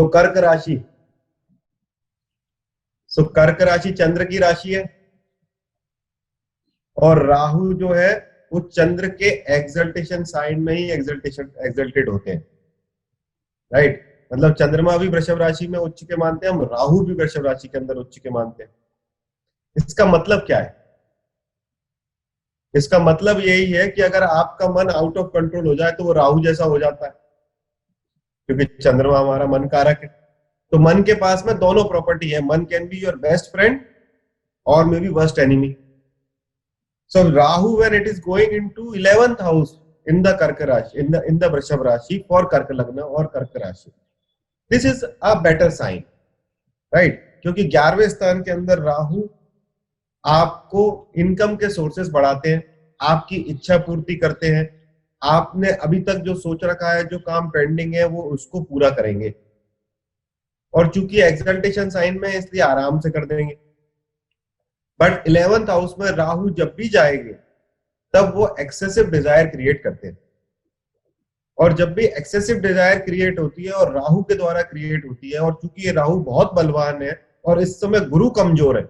सो कर्क राशि, सो कर्क राशि चंद्र की राशि है और राहु जो है वो चंद्र के एक्सल्टेशन साइन में ही एक्सल्टेड होते हैं, राइट। मतलब चंद्रमा भी वृषभ राशि में उच्च के मानते हैं, हम राहु भी वृषभ राशि के अंदर उच्च के मानते हैं। इसका मतलब क्या है? इसका मतलब यही है कि अगर आपका मन आउट ऑफ कंट्रोल हो जाए तो वो राहु जैसा हो जाता है, क्योंकि चंद्रमा हमारा मन कारक है। तो मन के पास में दोनों प्रॉपर्टी है, मन can be your best friend और may be worst enemy. So Rahu when it is going into 11th house in the Karka rashi, in the वृषभ राशि फॉर कर्क लग्न और कर्क राशि, this is a better sign, right. क्योंकि 11वें स्थान के अंदर राहु आपको इनकम के सोर्सेस बढ़ाते हैं, आपकी इच्छा पूर्ति करते हैं, आपने अभी तक जो सोच रखा है, जो काम पेंडिंग है वो उसको पूरा करेंगे। और चूंकि एक्सल्टेशन साइन में इसलिए आराम से कर देंगे। बट 11th हाउस में राहु जब भी जाएंगे तब वो एक्सेसिव डिजायर क्रिएट करते हैं, और जब भी एक्सेसिव डिजायर क्रिएट होती है और राहु के द्वारा क्रिएट होती है, और चूंकि ये राहु बहुत बलवान है और इस समय गुरु कमजोर है,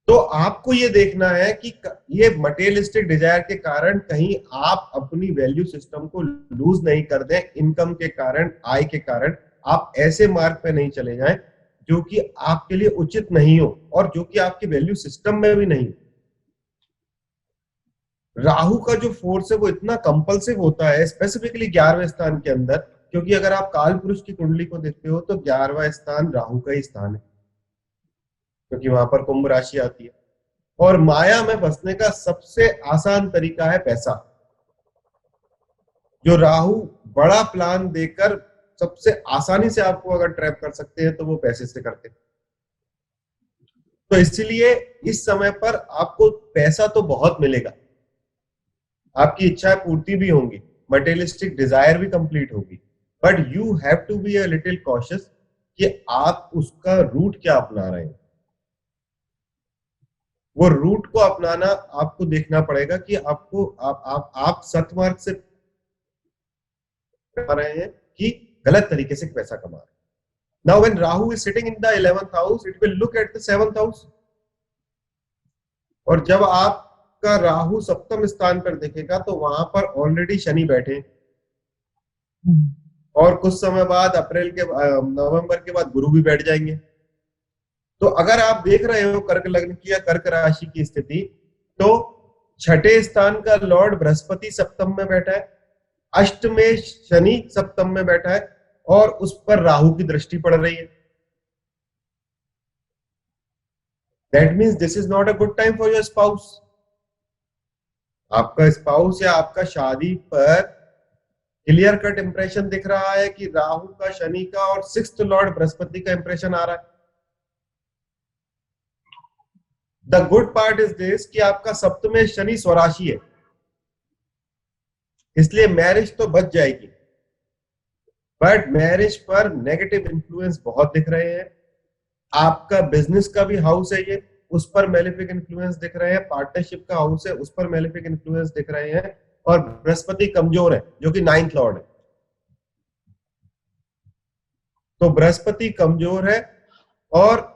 तो आपको ये देखना है कि ये मटेरियलिस्टिक डिजायर के कारण कहीं आप अपनी वैल्यू सिस्टम को लूज नहीं कर दें, इनकम के कारण, आय के कारण आप ऐसे मार्ग पे नहीं चले जाएं जो कि आपके लिए उचित नहीं हो और जो कि आपके वैल्यू सिस्टम में भी नहीं। राहु का जो फोर्स है वो इतना कंपल्सिव होता है, स्पेसिफिकली 11वें स्थान के अंदर, क्योंकि अगर आप काल पुरुष की कुंडली को देखते हो तो 11वां स्थान राहु का ही स्थान है, क्योंकि वहां पर कुंभ राशि आती है। और माया में फंसने का सबसे आसान तरीका है पैसा, जो राहु बड़ा प्लान देकर सबसे आसानी से आपको अगर ट्रैप कर सकते हैं तो वो पैसे से करते हैं। तो इसलिए इस समय पर आपको पैसा तो बहुत मिलेगा, आपकी इच्छाएं पूर्ति भी होंगी, मटेरियलिस्टिक डिजायर भी कंप्लीट होगी, but you have to be a little cautious कि आप उसका रूट क्या अपना रहे हैं। वो रूट को अपनाना आपको देखना पड़ेगा कि आपको आप सतमार्ग से कमा रहे हैं कि गलत तरीके से पैसा कमा रहे हैं। Now when Rahu is sitting in the 11th house, it will look at the 7th house, और जब आपका राहु सप्तम स्थान पर देखेगा तो वहां पर ऑलरेडी शनि बैठे, और कुछ समय बाद नवंबर के बाद गुरु भी बैठ जाएंगे। तो अगर आप देख रहे हो कर्क लग्न की या कर्क राशि की स्थिति, तो 6ठे स्थान का लॉर्ड बृहस्पति सप्तम में बैठा है, अष्टमें शनि सप्तम में बैठा है, और उस पर राहु की दृष्टि पड़ रही है। That means this is not a good time for your spouse. आपका स्पाउस या आपका शादी पर क्लियर कट इंप्रेशन दिख रहा है कि राहु का, शनि का और 6th लॉर्ड बृहस्पति का इंप्रेशन आ रहा है। The good part is this कि आपका सप्तमें शनि स्वराशि है, इसलिए मैरिज तो बच जाएगी, बट मैरिज पर नेगेटिव इन्फ्लुएंस बहुत दिख रहे हैं। आपका बिजनेस का भी हाउस है ये, उस पर मेलेफिक इन्फ्लुएंस दिख रहे हैं, पार्टनरशिप का हाउस है उस पर मेलेफिक इन्फ्लुएंस दिख रहे हैं, और बृहस्पति कमजोर है जो कि 9th लॉर्ड है। तो बृहस्पति कमजोर है और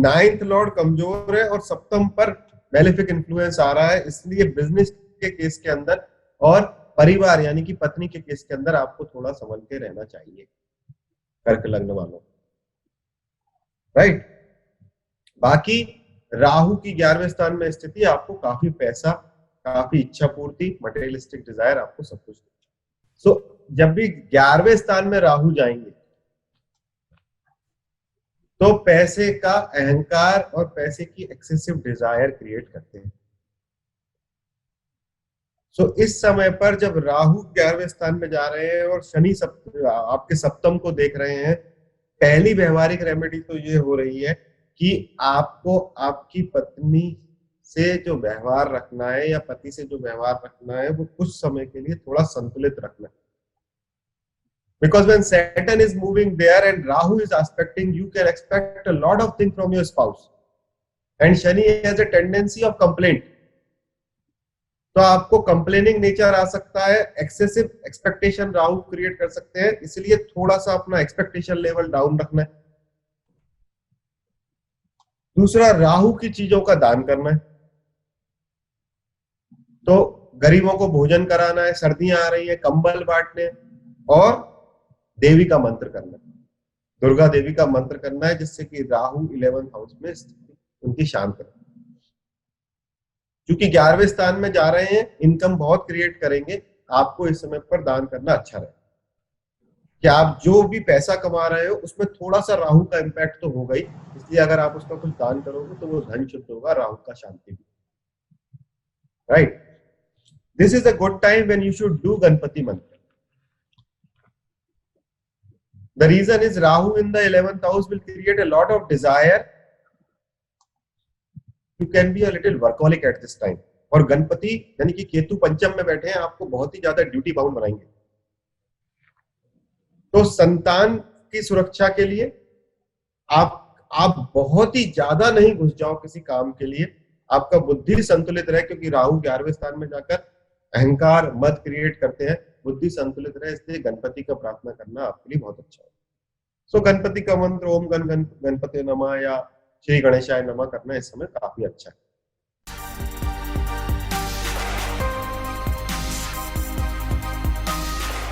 9th लॉर्ड कमजोर है और सप्तम पर मेलेफिक इन्फ्लुएंस आ रहा है, इसलिए बिजनेस के केस के अंदर और परिवार यानी कि पत्नी के केस के अंदर आपको थोड़ा संभल के रहना चाहिए कर्क लग्न वालों, राइट। बाकी राहु की 11वें स्थान में स्थिति आपको काफी पैसा, काफी इच्छा पूर्ति, मटेरियलिस्टिक डिजायर, आपको सब कुछ। सो जब भी 11वें स्थान में राहु जाएंगे तो पैसे का अहंकार और पैसे की एक्सेसिव डिजायर क्रिएट करते हैं। सो इस समय पर जब राहु 11वें स्थान में जा रहे हैं और शनि आपके सप्तम को देख रहे हैं, पहली व्यवहारिक रेमेडी तो ये हो रही है कि आपको आपकी पत्नी से जो व्यवहार रखना है या पति से जो व्यवहार रखना है वो कुछ समय के लिए थोड़ा संतुलित रखना है। Because when Saturn is moving there and Rahu is aspecting, you can expect a lot of things from your spouse. And Shani has a tendency of complaint. तो आपको कंप्लेनिंग नेचर आ सकता है, एक्सेसिव एक्सपेक्टेशन राहु क्रिएट कर सकते हैं, इसलिए थोड़ा सा अपना एक्सपेक्टेशन लेवल डाउन रखना है। दूसरा, राहु की चीजों का दान करना है, तो गरीबों को भोजन कराना है, सर्दियां आ रही है कंबल बांटने, और देवी का मंत्र करना है, दुर्गा देवी का मंत्र करना है, जिससे कि राहु 11th हाउस में स्थिति उनकी शांत रहे। क्योंकि 11वें स्थान में जा रहे हैं, इनकम बहुत क्रिएट करेंगे, आपको इस समय पर दान करना अच्छा रहे कि आप जो भी पैसा कमा रहे हो उसमें थोड़ा सा राहु का इम्पैक्ट तो होगा ही, इसलिए अगर आप उसका कुछ दान करोगे तो वो धन शुद्ध होगा, राहु का शांति भी, right. This is a good time when you should do Ganpati मंत्र। The reason is Rahu in the 11th house will create a lot of desire. You can be a little workaholic at this time. और गणपति यानी कि केतु पंचम में बैठे हैं, आपको बहुत ही ज्यादा ड्यूटी बाउंड बनाएंगे। तो संतान की सुरक्षा के लिए आप बहुत ही ज्यादा नहीं घुस जाओ किसी काम के लिए, आपका बुद्धि संतुलित रहे, क्योंकि राहु 11वें स्थान में जाकर अहंकार मद क्रिएट करते हैं, बुद्धि संतुलित रहे, इसलिए गणपति का प्रार्थना करना आपके लिए बहुत अच्छा है। सो गणपति का मंत्र ओम गण गणपति नमः या श्री गणेशाय नमः करना इस समय काफी अच्छा है।